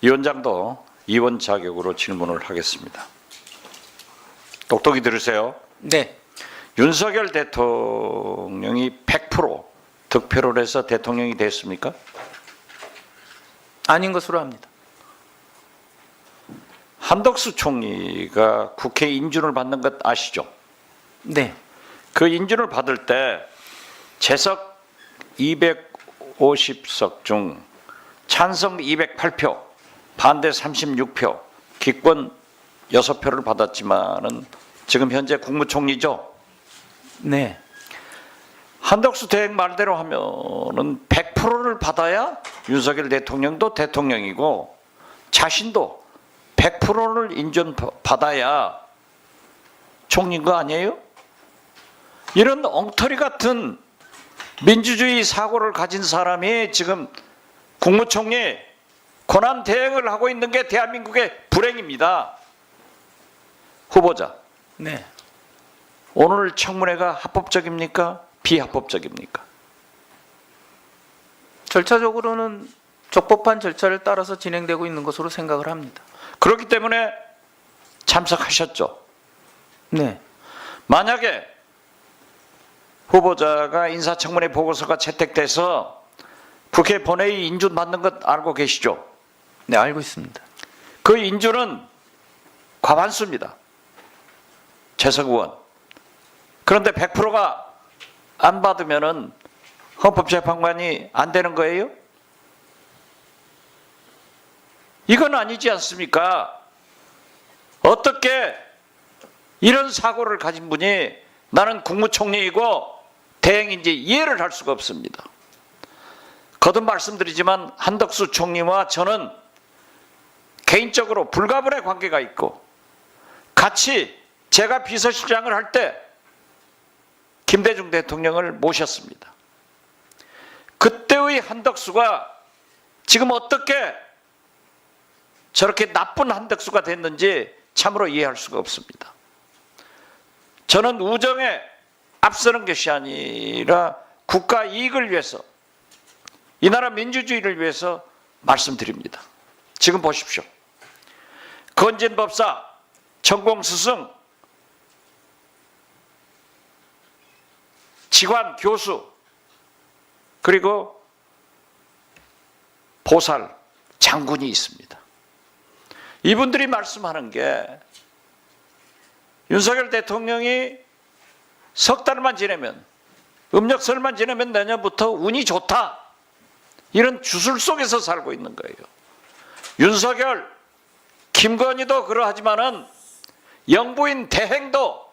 위원장도 위원 자격으로 질문을 하겠습니다. 똑똑히 들으세요. 네. 윤석열 대통령이 100% 득표를 해서 대통령이 됐습니까? 아닌 것으로 합니다. 한덕수 총리가 국회 인준을 받는 것 아시죠? 네. 그 인준을 받을 때 재석 250석 중 찬성 208표, 반대 36표, 기권 6표를 받았지만은 지금 현재 국무총리죠. 네. 한덕수 대행 말대로 하면은 100%를 받아야 윤석열 대통령도 대통령이고 자신도 100%를 인정받아야 총리인 거 아니에요? 이런 엉터리 같은 민주주의 사고를 가진 사람이 지금 국무총리 권한 대행을 하고 있는 게 대한민국의 불행입니다. 후보자, 네. 오늘 청문회가 합법적입니까? 비합법적입니까? 절차적으로는 적법한 절차를 따라서 진행되고 있는 것으로 생각을 합니다. 그렇기 때문에 참석하셨죠. 네. 만약에 후보자가 인사청문회 보고서가 채택돼서 국회 본회의 인준 받는 것 알고 계시죠? 네, 알고 있습니다. 그 인준은 과반수입니다. 재석 의원. 그런데 100%가 안 받으면은 헌법재판관이 안 되는 거예요? 이건 아니지 않습니까? 어떻게 이런 사고를 가진 분이 나는 국무총리이고 대행인지 이해를 할 수가 없습니다. 거듭 말씀드리지만 한덕수 총리와 저는 개인적으로 불가분의 관계가 있고 같이 제가 비서실장을 할 때 김대중 대통령을 모셨습니다. 그때의 한덕수가 지금 어떻게 저렇게 나쁜 한덕수가 됐는지 참으로 이해할 수가 없습니다. 저는 우정에 앞서는 것이 아니라 국가 이익을 위해서 이 나라 민주주의를 위해서 말씀드립니다. 지금 보십시오. 건진 법사, 전공 스승, 지관 교수, 그리고 보살 장군이 있습니다. 이분들이 말씀하는 게 윤석열 대통령이 석 달만 지내면, 음력설만 지내면 내년부터 운이 좋다, 이런 주술 속에서 살고 있는 거예요. 윤석열, 김건희도 그러하지만은 영부인 대행도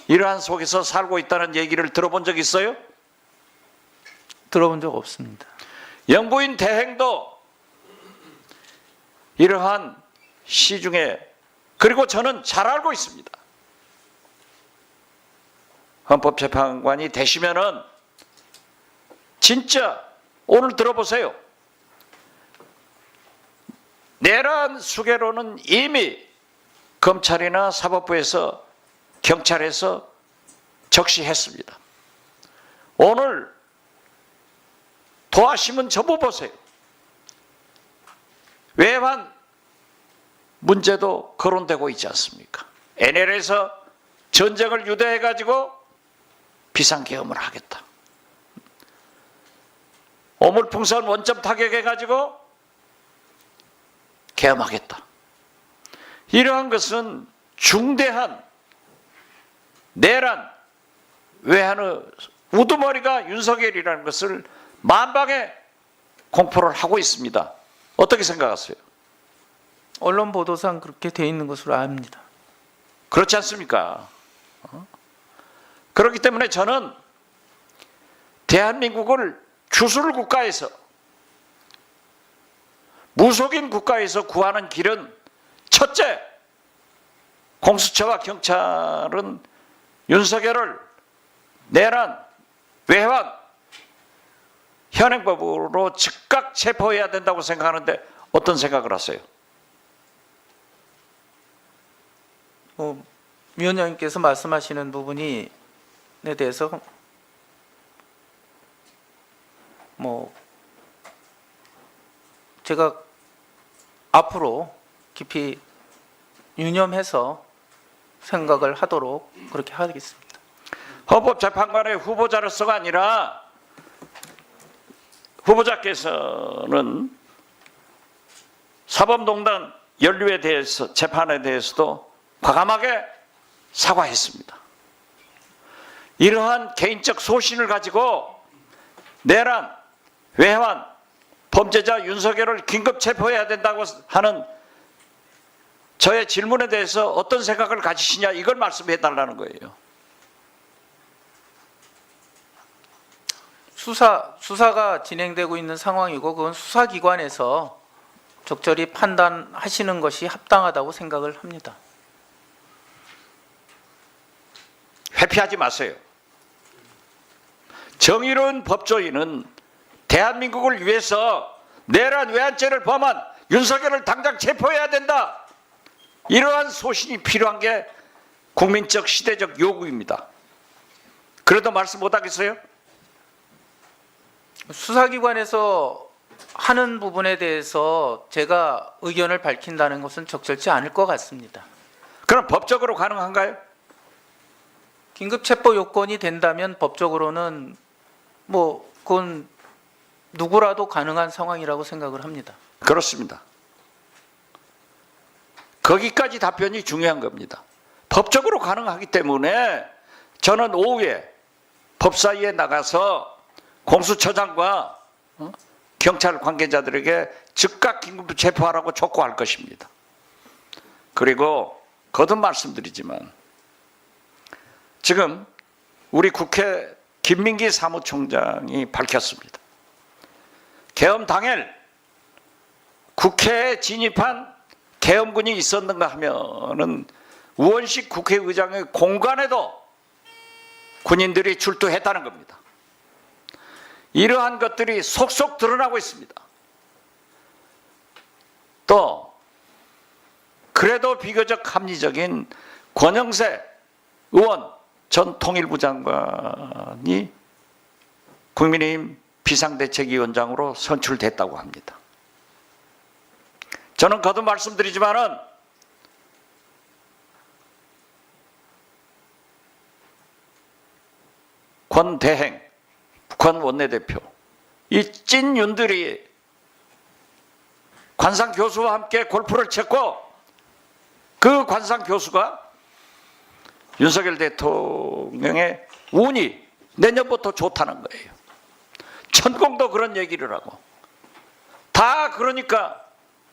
이러한 속에서 살고 있다는 얘기를 들어본 적 있어요? 들어본 적 없습니다. 영부인 대행도 이러한 시중에, 그리고 저는 잘 알고 있습니다. 헌법재판관이 되시면은 진짜 오늘 들어보세요. 내란 수개로는 이미 검찰이나 사법부에서 경찰에서 적시했습니다. 오늘 도하시면 전부 보세요. 외환 문제도 거론되고 있지 않습니까? NL에서 전쟁을 유도해가지고 비상계엄을 하겠다. 오물풍선 원점 타격해가지고 계엄하겠다. 이러한 것은 중대한 내란 외환의 우두머리가 윤석열이라는 것을 만방에 공포를 하고 있습니다. 어떻게 생각하세요? 언론 보도상 그렇게 돼 있는 것으로 압니다. 그렇지 않습니까? 그렇기 때문에 저는 대한민국을 주술 국가에서, 무속인 국가에서 구하는 길은 첫째, 공수처와 경찰은 윤석열을 내란, 외환, 현행법으로 즉각 체포해야 된다고 생각하는데 어떤 생각을 하세요? 위원장님께서 말씀하시는 부분에 대해서 제가 앞으로 깊이 유념해서 생각을 하도록 그렇게 하겠습니다. 헌법재판관의 후보자로서가 아니라 후보자께서는 사법농단 연루에 대해서 재판에 대해서도 과감하게 사과했습니다. 이러한 개인적 소신을 가지고 내란, 외환, 범죄자 윤석열을 긴급 체포해야 된다고 하는 저의 질문에 대해서 어떤 생각을 가지시냐 이걸 말씀해 달라는 거예요. 수사가 진행되고 있는 상황이고 그건 수사기관에서 적절히 판단하시는 것이 합당하다고 생각을 합니다. 회피하지 마세요. 정의로운 법조인은 대한민국을 위해서 내란 외환죄를 범한 윤석열을 당장 체포해야 된다. 이러한 소신이 필요한 게 국민적 시대적 요구입니다. 그래도 말씀 못하겠어요? 수사기관에서 하는 부분에 대해서 제가 의견을 밝힌다는 것은 적절치 않을 것 같습니다. 그럼 법적으로 가능한가요? 긴급 체포 요건이 된다면 법적으로는 그건 누구라도 가능한 상황이라고 생각을 합니다. 그렇습니다. 거기까지 답변이 중요한 겁니다. 법적으로 가능하기 때문에 저는 오후에 법사위에 나가서 공수처장과 경찰 관계자들에게 즉각 긴급 체포하라고 촉구할 것입니다. 그리고 거듭 말씀드리지만 지금 우리 국회 김민기 사무총장이 밝혔습니다. 계엄 당일 국회에 진입한 계엄군이 있었는가 하면은 우원식 국회의장의 공간에도 군인들이 출두했다는 겁니다. 이러한 것들이 속속 드러나고 있습니다. 또 그래도 비교적 합리적인 권영세 의원 전 통일부 장관이 국민의힘 비상대책위원장으로 선출됐다고 합니다. 저는 거듭 말씀드리지만은 권대행 북한 원내대표 이 찐윤들이 관상 교수와 함께 골프를 쳤고 그 관상 교수가 윤석열 대통령의 운이 내년부터 좋다는 거예요. 천공도 그런 얘기를 하고 다 그러니까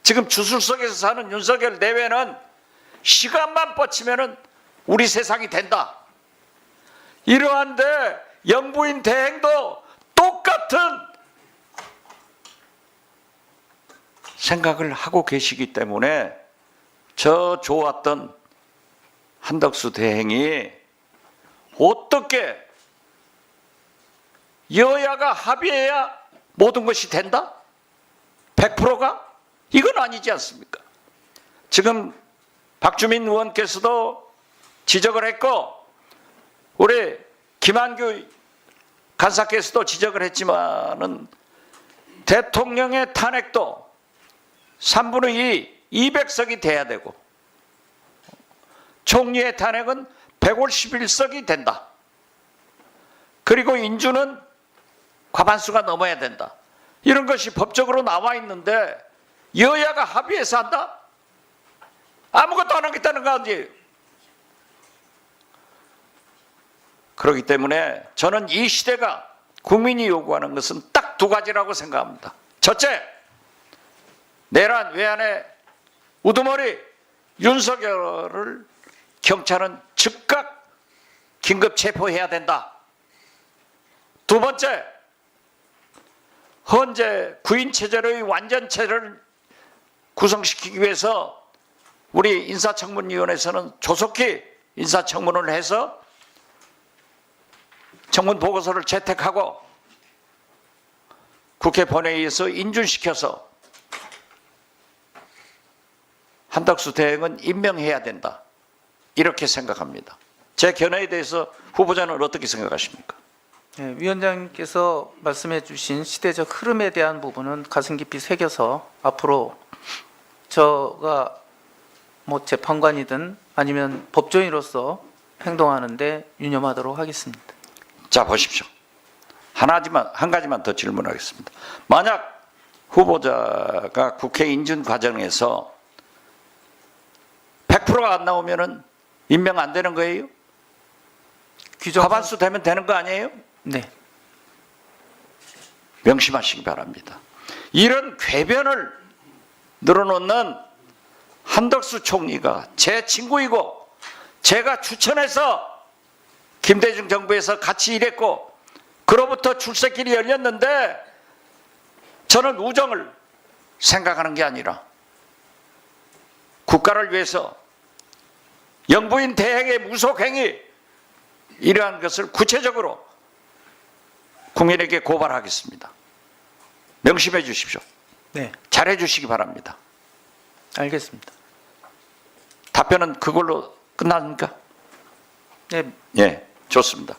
지금 주술속에서 사는 윤석열 내외는 시간만 뻗치면은 우리 세상이 된다. 이러한데 영부인 대행도 똑같은 생각을 하고 계시기 때문에 저 좋았던 한덕수 대행이 어떻게 여야가 합의해야 모든 것이 된다? 100%가? 이건 아니지 않습니까? 지금 박주민 의원께서도 지적을 했고 우리 김한규 간사께서도 지적을 했지만은 대통령의 탄핵도 3분의 2, 200석이 돼야 되고 총리의 탄핵은 151석이 된다. 그리고 인주는 과반수가 넘어야 된다. 이런 것이 법적으로 나와 있는데 여야가 합의해서 한다? 아무것도 안 하겠다는 거 아니에요. 그렇기 때문에 저는 이 시대가 국민이 요구하는 것은 딱 두 가지라고 생각합니다. 첫째, 내란 외환의 우두머리 윤석열을 경찰은 즉각 긴급 체포해야 된다. 두 번째, 헌재 구인체제로의 완전체를 구성시키기 위해서 우리 인사청문위원회에서는 조속히 인사청문을 해서 청문 보고서를 채택하고 국회 본회의에서 인준시켜서 한덕수 대행은 임명해야 된다. 이렇게 생각합니다. 제 견해에 대해서 후보자는 어떻게 생각하십니까? 네, 위원장님께서 말씀해 주신 시대적 흐름에 대한 부분은 가슴 깊이 새겨서 앞으로 저가 뭐 재판관이든 아니면 법조인으로서 행동하는데 유념하도록 하겠습니다. 자, 보십시오. 한 가지만 더 질문하겠습니다. 만약 후보자가 국회 인준 과정에서 100%가 안 나오면은 임명 안 되는 거예요? 과반수 되면 되는 거 아니에요? 네. 명심하시기 바랍니다. 이런 궤변을 늘어놓는 한덕수 총리가 제 친구이고 제가 추천해서 김대중 정부에서 같이 일했고 그로부터 출세길이 열렸는데 저는 우정을 생각하는 게 아니라 국가를 위해서 영부인 대행의 무속행위 이러한 것을 구체적으로 국민에게 고발하겠습니다. 명심해 주십시오. 네. 잘해 주시기 바랍니다. 알겠습니다. 답변은 그걸로 끝납니까? 네. 예, 좋습니다.